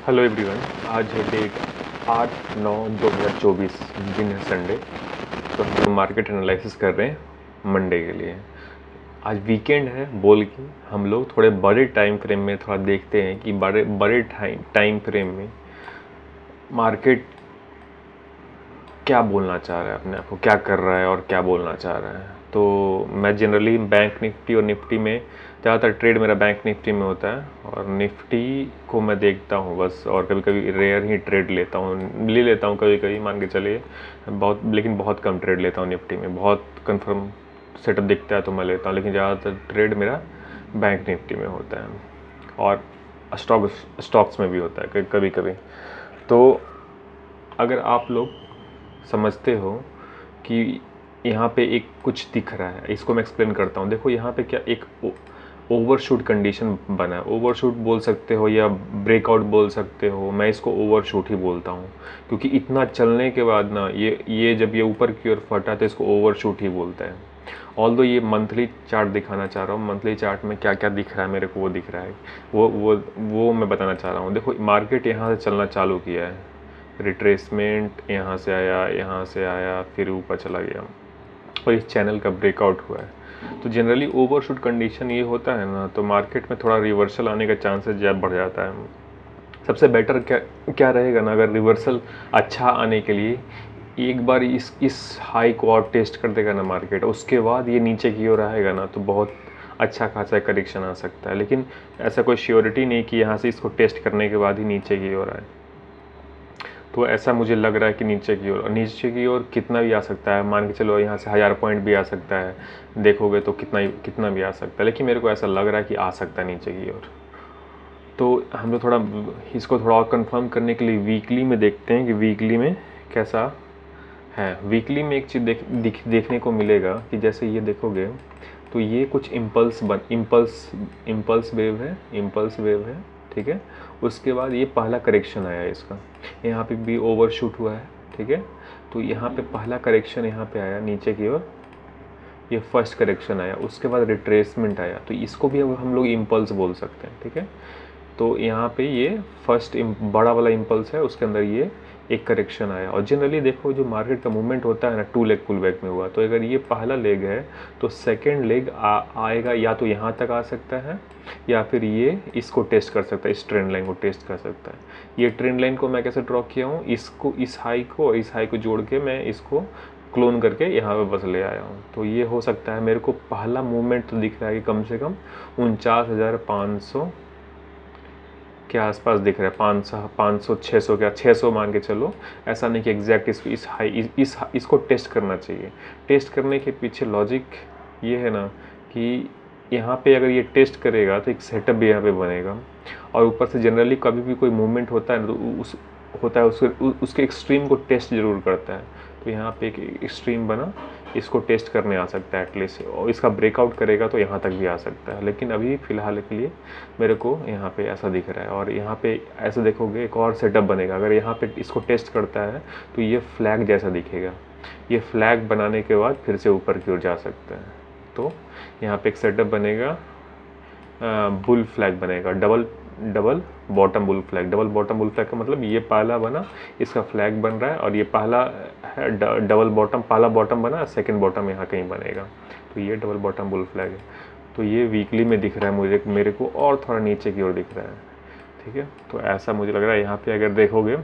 Hello everyone. आज है date 8/9/2024, दिन है संडे। तो हम लोग मार्केट एनालिसिस कर रहे हैं मंडे के लिए। आज वीकेंड है बोल के हम लोग थोड़े बड़े टाइम फ्रेम में थोड़ा देखते हैं कि बड़े बड़े टाइम फ्रेम में मार्केट क्या बोलना चाह रहा है, अपने आप को क्या कर रहा है और क्या बोलना चाह रहा है। तो मैं जनरली बैंक निफ्टी और निफ्टी में ज़्यादातर ट्रेड मेरा बैंक निफ्टी में होता है, और निफ्टी को मैं देखता हूँ बस, और कभी कभी रेयर ही ट्रेड लेता हूँ, ले लेता हूँ कभी कभी, मान के चलिए बहुत, लेकिन बहुत कम ट्रेड लेता हूँ निफ्टी में। बहुत कंफर्म सेटअप दिखता है तो मैं लेता हूँ, लेकिन ज़्यादातर ट्रेड मेरा बैंक निफ्टी में होता है, और स्टॉक्स में भी होता है कभी कभी। तो अगर आप लोग समझते हो कि यहाँ पे एक कुछ दिख रहा है, इसको मैं एक्सप्लेन करता हूँ। देखो यहाँ पे क्या एक ओवरशूट कंडीशन बना है। ओवरशूट बोल सकते हो या ब्रेकआउट बोल सकते हो, मैं इसको ओवरशूट ही बोलता हूँ, क्योंकि इतना चलने के बाद ना ये जब ये ऊपर की ओर फटा तो इसको ओवरशूट ही बोलते हैं। ऑल्दो ये मंथली चार्ट दिखाना चाह रहा हूँ, मंथली चार्ट में क्या क्या दिख रहा है मेरे को वो दिख रहा है, वो मैं बताना चाह रहा हूँ। देखो मार्केट यहाँ से चलना चालू किया है, रिट्रेसमेंट यहाँ से आया, यहाँ से आया, फिर ऊपर चला गया, और इस चैनल का ब्रेकआउट हुआ है। तो जनरली ओवरशूट कंडीशन ये होता है ना, तो मार्केट में थोड़ा रिवर्सल आने का चांसेस ज़्यादा बढ़ जाता है। सबसे बेटर क्या रहेगा ना, अगर रिवर्सल अच्छा आने के लिए एक बार इस हाई को और टेस्ट कर देगा ना मार्केट, उसके बाद ये नीचे की ओर आएगा ना, तो बहुत अच्छा खासा करेक्शन आ सकता है। लेकिन ऐसा कोई श्योरिटी नहीं कि यहाँ से इसको टेस्ट करने के बाद ही नीचे की ओर आए। तो ऐसा मुझे लग रहा है कि नीचे की ओर कितना भी आ सकता है, मान के चलो यहाँ से 1000 पॉइंट भी आ सकता है, देखोगे तो कितना भी आ सकता है, लेकिन मेरे को ऐसा लग रहा है कि आ सकता है नीचे की ओर। तो हम लोग थोड़ा इसको थोड़ा और कंफर्म करने के लिए वीकली में देखते हैं कि वीकली में कैसा है। वीकली में एक चीज़ देखने को मिलेगा कि जैसे ये देखोगे तो ये कुछ इम्पल्स वेव है, ठीक है। उसके बाद ये पहला करेक्शन आया इसका, यहाँ पे भी ओवरशूट हुआ है, ठीक है। तो यहाँ पे पहला करेक्शन यहाँ पे आया नीचे की ओर, ये फर्स्ट करेक्शन आया, उसके बाद रिट्रेसमेंट आया, तो इसको भी अब हम लोग इम्पल्स बोल सकते हैं, ठीक है। तो यहाँ पे ये फर्स्ट बड़ा वाला इम्पल्स है, उसके अंदर ये एक करेक्शन आया। और जनरली देखो जो मार्केट का मूवमेंट होता है ना, 2 लेग पुल बैक में हुआ, तो अगर ये पहला लेग है तो सेकेंड लेग आएगा, या तो यहाँ तक आ सकता है या फिर ये इसको टेस्ट कर सकता है, इस ट्रेंड लाइन को टेस्ट कर सकता है। ये ट्रेंड लाइन को मैं कैसे ड्रॉ किया हूँ, इसको इस हाई को और इस हाई को जोड़ के मैं इसको क्लोन करके यहाँ पे बस ले आया हूँ। तो ये हो सकता है, मेरे को पहला मूवमेंट तो दिख रहा है कि कम से कम 49,500 के आसपास दिख रहा है, 500 600 क्या 600 मान के चलो। ऐसा नहीं कि एग्जैक्ट इसको टेस्ट करना चाहिए। टेस्ट करने के पीछे लॉजिक ये है ना कि यहाँ पे अगर ये टेस्ट करेगा तो एक सेटअप भी यहाँ पे बनेगा, और ऊपर से जनरली कभी भी कोई मूवमेंट होता है ना तो उसके एक्सट्रीम को टेस्ट ज़रूर करता है। तो यहाँ पे एक एक्सट्रीम बना, इसको टेस्ट करने आ सकता है एटलीस्ट, और इसका ब्रेकआउट करेगा तो यहाँ तक भी आ सकता है। लेकिन अभी फ़िलहाल के लिए मेरे को यहाँ पे ऐसा दिख रहा है, और यहाँ पे ऐसा देखोगे एक और सेटअप बनेगा। अगर यहाँ पे इसको टेस्ट करता है तो ये फ्लैग जैसा दिखेगा, ये फ्लैग बनाने के बाद फिर से ऊपर की ओर जा सकता है। तो यहाँ पे एक सेटअप बनेगा, बुल फ्लैग बनेगा, double bottom bull flag. Double bottom bull flag का मतलब ये पहला बना, इसका फ्लैग बन रहा है, और ये पहला है डबल बॉटम, पहला बॉटम बना, सेकंड बॉटम यहाँ कहीं बनेगा, तो ये डबल बॉटम बुल फ्लैग है। तो ये वीकली में दिख रहा है मेरे को, और थोड़ा नीचे की ओर दिख रहा है, ठीक है। तो ऐसा मुझे लग रहा है। यहाँ पे अगर देखोगे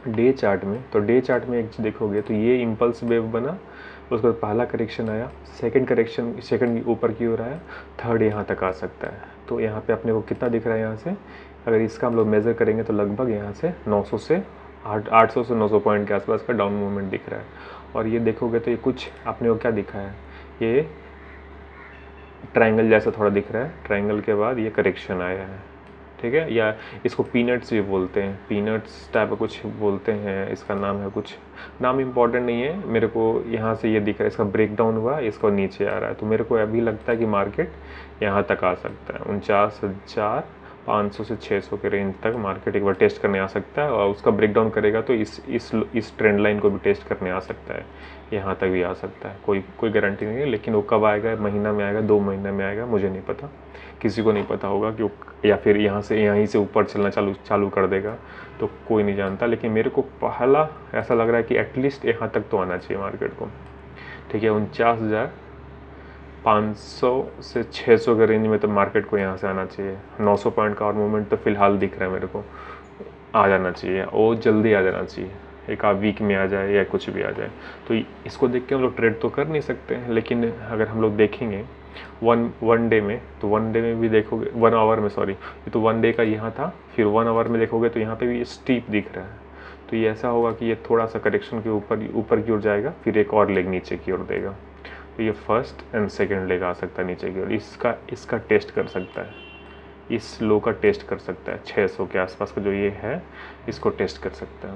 डे चार्ट में, तो डे चार्ट में एक चीज़ देखोगे तो ये इम्पल्स वेव बना, उसके बाद पहला करेक्शन आया, सेकंड ऊपर की ओर आया, थर्ड यहाँ तक आ सकता है। तो यहाँ पे अपने को कितना दिख रहा है यहाँ से, अगर इसका हम लोग मेज़र करेंगे तो लगभग यहाँ से 800 से 900 पॉइंट के आसपास का डाउन मूवमेंट दिख रहा है। और ये देखोगे तो ये कुछ अपने को क्या दिखा है, ये ट्रायंगल जैसा थोड़ा दिख रहा है, ट्रायंगल के बाद ये करेक्शन आया है, ठीक है। या इसको पीनट्स भी बोलते हैं, पीनट्स टाइप कुछ बोलते हैं, इसका नाम है कुछ, नाम इम्पॉर्टेंट नहीं है मेरे को। यहाँ से ये दिख रहा है, इसका ब्रेकडाउन हुआ, इसको नीचे आ रहा है, तो मेरे को अभी लगता है कि मार्केट यहाँ तक आ सकता है, 49,000 500 से 600 के रेंज तक मार्केट एक बार टेस्ट करने आ सकता है, और उसका ब्रेकडाउन करेगा तो इस ट्रेंड लाइन को भी टेस्ट करने आ सकता है, यहाँ तक भी आ सकता है। कोई गारंटी नहीं है, लेकिन वो कब आएगा, महीना में आएगा, 2 महीने में आएगा, मुझे नहीं पता, किसी को नहीं पता होगा कि या फिर यहीं से ऊपर चलना चालू कर देगा, तो कोई नहीं जानता। लेकिन मेरे को पहला ऐसा लग रहा है कि एटलीस्ट यहाँ तक तो आना चाहिए मार्केट को, ठीक है। 49,500 से 600 के रेंज में तो मार्केट को यहाँ से आना चाहिए। 900 पॉइंट का और मूवमेंट तो फिलहाल दिख रहा है मेरे को, आ जाना चाहिए, और जल्दी आ जाना चाहिए, एक आध वीक में आ जाए या कुछ भी आ जाए। तो इसको देख के हम लोग ट्रेड तो कर नहीं सकते हैं, लेकिन अगर हम लोग देखेंगे वन डे में, तो वन डे में भी देखोगे, 1 आवर में, सॉरी, ये तो 1 डे का यहाँ था, फिर 1 आवर में देखोगे तो यहाँ पे भी स्टीप दिख रहा है। तो ये ऐसा होगा कि ये थोड़ा सा करेक्शन के ऊपर की ओर जाएगा, फिर एक और लेग नीचे की ओर देगा। तो ये फर्स्ट एंड सेकेंड लेग आ सकता है नीचे की ओर, इसका टेस्ट कर सकता है, इस लो का टेस्ट कर सकता है। 600 के आसपास का जो ये है, इसको टेस्ट कर सकता है।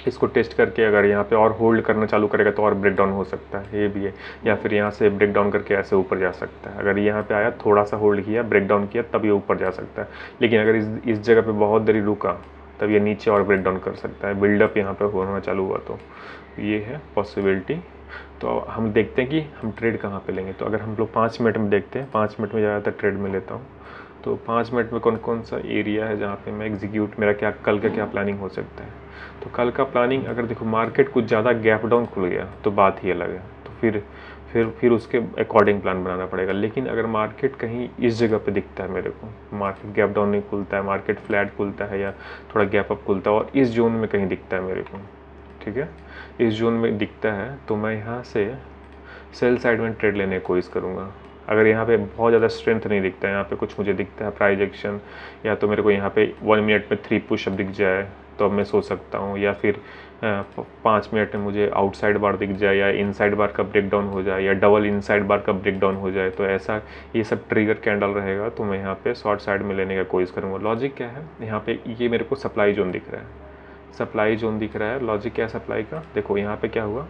इसको टेस्ट करके अगर यहाँ पे और होल्ड करना चालू करेगा तो और ब्रेक डाउन हो सकता है, ये भी है। या फिर यहाँ से ब्रेक डाउन करके ऐसे ऊपर जा सकता है। अगर यहाँ पे आया, थोड़ा सा होल्ड किया, ब्रेक डाउन किया, तब ये ऊपर जा सकता है। लेकिन अगर इस जगह पे बहुत देरी रुका, तब ये नीचे और ब्रेक डाउन कर सकता है, बिल्डअप यहाँ पे होना चालू हुआ। तो ये है पॉसिबिलिटी। तो हम देखते हैं कि हम ट्रेड कहाँ पे लेंगे। तो अगर हम लोग 5 मिनट में देखते हैं, 5 मिनट में ज़्यादातर ट्रेड में लेता हूँ। तो 5 मिनट में कौन कौन सा एरिया है जहाँ पे मैं एग्जीक्यूट, मेरा क्या कल का क्या प्लानिंग हो सकता है। तो कल का प्लानिंग, अगर देखो मार्केट कुछ ज़्यादा गैप डाउन खुल गया तो बात ही अलग है, तो फिर उसके अकॉर्डिंग प्लान बनाना पड़ेगा। लेकिन अगर मार्केट कहीं इस जगह पे दिखता है मेरे को, मार्केट गैप डाउन नहीं खुलता है, मार्केट फ्लैट खुलता है या थोड़ा गैप अप खुलता है, और इस जोन में कहीं दिखता है मेरे को, ठीक है, इस जोन में दिखता है, तो मैं यहाँ से सेल साइड में ट्रेड लेने की कोशिश करूँगा। अगर यहाँ पे बहुत ज़्यादा स्ट्रेंथ नहीं दिखता है, यहाँ पे कुछ मुझे दिखता है प्राइस एक्शन, या तो मेरे को यहाँ पे 1 मिनट में 3 पुशअप दिख जाए तो अब मैं सोच सकता हूँ, या फिर 5 मिनट में मुझे आउटसाइड बार दिख जाए, या इनसाइड बार का ब्रेक डाउन हो जाए, या डबल इनसाइड बार का ब्रेक डाउन हो जाए, तो ऐसा ये सब ट्रिगर कैंडल रहेगा, तो मैं यहाँ पे शॉर्ट साइड में लेने का कोशिश करूँगा। लॉजिक क्या है यहाँ पे, ये मेरे को सप्लाई जोन दिख रहा है, सप्लाई जोन दिख रहा है। लॉजिक क्या है सप्लाई का, देखो यहाँ पे क्या हुआ,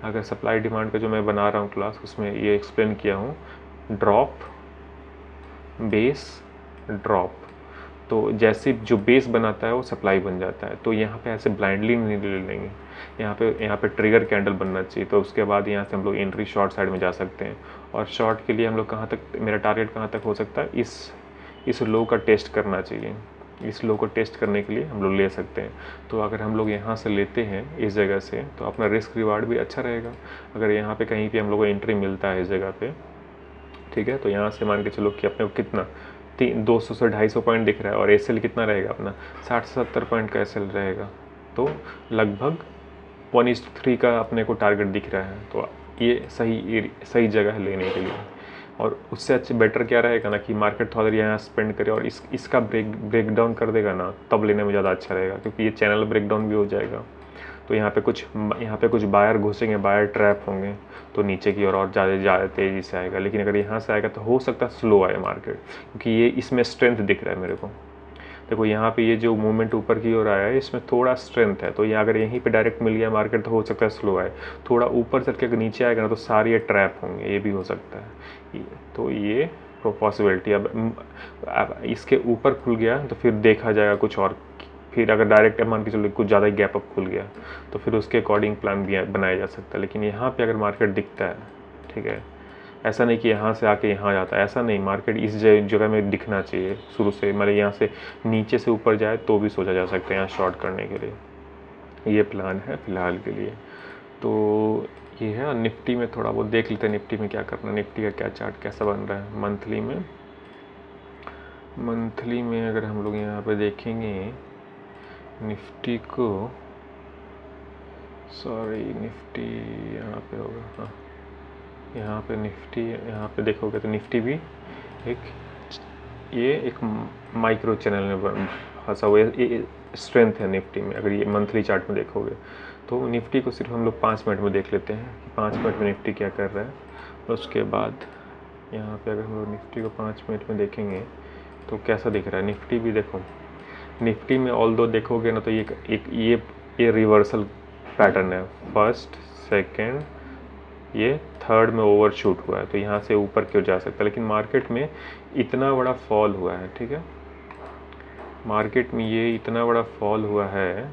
अगर सप्लाई डिमांड का जो मैं बना रहा हूँ क्लास, उसमें ये एक्सप्लेन किया हूँ, ड्रॉप बेस ड्रॉप, तो जैसे जो बेस बनाता है वो सप्लाई बन जाता है। तो यहाँ पे ऐसे ब्लाइंडली नहीं ले लेंगे, यहाँ पे ट्रिगर कैंडल बनना चाहिए। तो उसके बाद यहाँ से हम लोग एंट्री शॉर्ट साइड में जा सकते हैं। और शॉर्ट के लिए हम लोग कहाँ तक, मेरा टारगेट कहाँ तक हो सकता है, इस लो का टेस्ट करना चाहिए। इस लो को टेस्ट करने के लिए हम लोग ले सकते हैं। तो अगर हम लोग यहाँ से लेते हैं इस जगह से, तो अपना रिस्क रिवार्ड भी अच्छा रहेगा। अगर यहाँ पे कहीं पे हम लोग को एंट्री मिलता है इस जगह पे, ठीक है, तो यहाँ से मान के चलो कि अपने को कितना 200 से 250 पॉइंट दिख रहा है, और एसएल कितना रहेगा अपना 60 से 70 पॉइंट का एसएल रहेगा। तो लगभग 1:3 का अपने को टारगेट दिख रहा है। तो ये सही जगह है लेने के लिए। और उससे अच्छे बेटर क्या रहेगा ना कि मार्केट थोड़ा देर यहाँ स्पेंड करे और इसका ब्रेक डाउन कर देगा ना, तब लेने में ज़्यादा अच्छा रहेगा, क्योंकि ये चैनल ब्रेक डाउन भी हो जाएगा। तो यहाँ पे कुछ बायर घुसेंगे, बायर ट्रैप होंगे, तो नीचे की ओर और ज़्यादा तेज़ी से आएगा। लेकिन अगर यहाँ से आएगा तो हो सकता है स्लो आए मार्केट, क्योंकि ये इसमें स्ट्रेंथ दिख रहा है मेरे को। देखो यहाँ पे ये जो मूवमेंट ऊपर की ओर आया है, इसमें थोड़ा स्ट्रेंथ है। तो ये अगर यहीं पे डायरेक्ट मिल गया मार्केट तो हो सकता है स्लो आए। थोड़ा ऊपर चल के अगर नीचे आएगा ना तो सारे ये ट्रैप होंगे, ये भी हो सकता है। तो ये पॉसिबिलिटी। अब इसके ऊपर खुल गया तो फिर देखा जाएगा कुछ और। फिर अगर डायरेक्ट मान के चलो कुछ ज़्यादा गैप अप खुल गया तो फिर उसके अकॉर्डिंग प्लान भी बनाया जा सकता है। लेकिन यहाँ पे अगर मार्केट दिखता है, ठीक है, ऐसा नहीं कि यहाँ से आके यहाँ जाता है, ऐसा नहीं, मार्केट इस जगह में दिखना चाहिए शुरू से। मतलब यहाँ से नीचे से ऊपर जाए तो भी सोचा जा सकता है यहाँ शॉर्ट करने के लिए। ये प्लान है फ़िलहाल के लिए। तो ये है। निफ्टी में थोड़ा बहुत देख लेते हैं, निफ्टी में क्या करना, निफ्टी का क्या चार्ट कैसा बन रहा है मंथली में अगर हम लोग यहाँ पे देखेंगे निफ्टी को, निफ्टी यहाँ पे होगा, हाँ यहाँ पे निफ्टी, यहाँ पे देखोगे तो निफ्टी भी एक माइक्रो चैनल में फंसा हुआ है। स्ट्रेंथ है निफ्टी में। अगर ये मंथली चार्ट में देखोगे तो निफ्टी को सिर्फ हम लोग 5 मिनट में देख लेते हैं कि 5 मिनट में निफ्टी क्या कर रहा है। उसके बाद यहाँ पे अगर हम लोग निफ्टी को 5 मिनट में देखेंगे तो कैसा दिख रहा है निफ्टी भी। देखो निफ्टी में ऑल दो देखोगे ना तो ये रिवर्सल पैटर्न है, फर्स्ट सेकेंड, ये थर्ड में ओवरशूट हुआ है, तो यहाँ से ऊपर क्यों जा सकता है। लेकिन मार्केट में इतना बड़ा फॉल हुआ है, ठीक है, मार्केट में ये इतना बड़ा फॉल हुआ है,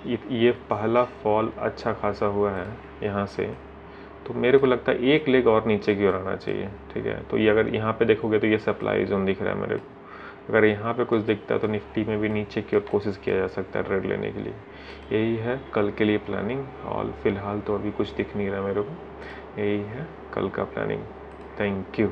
ये पहला फॉल अच्छा खासा हुआ है यहाँ से, तो मेरे को लगता है एक लेग और नीचे की ओर आना चाहिए, ठीक है। तो ये अगर यहाँ पे देखोगे तो ये सप्लाई जोन दिख रहा है मेरे को, अगर यहाँ पे कुछ दिखता है तो निफ्टी में भी नीचे की ओर कोशिश किया जा सकता है ट्रेड लेने के लिए। यही है कल के लिए प्लानिंग, और फिलहाल तो अभी कुछ दिख नहीं रहा मेरे को, यही है कल का प्लानिंग। Thank you.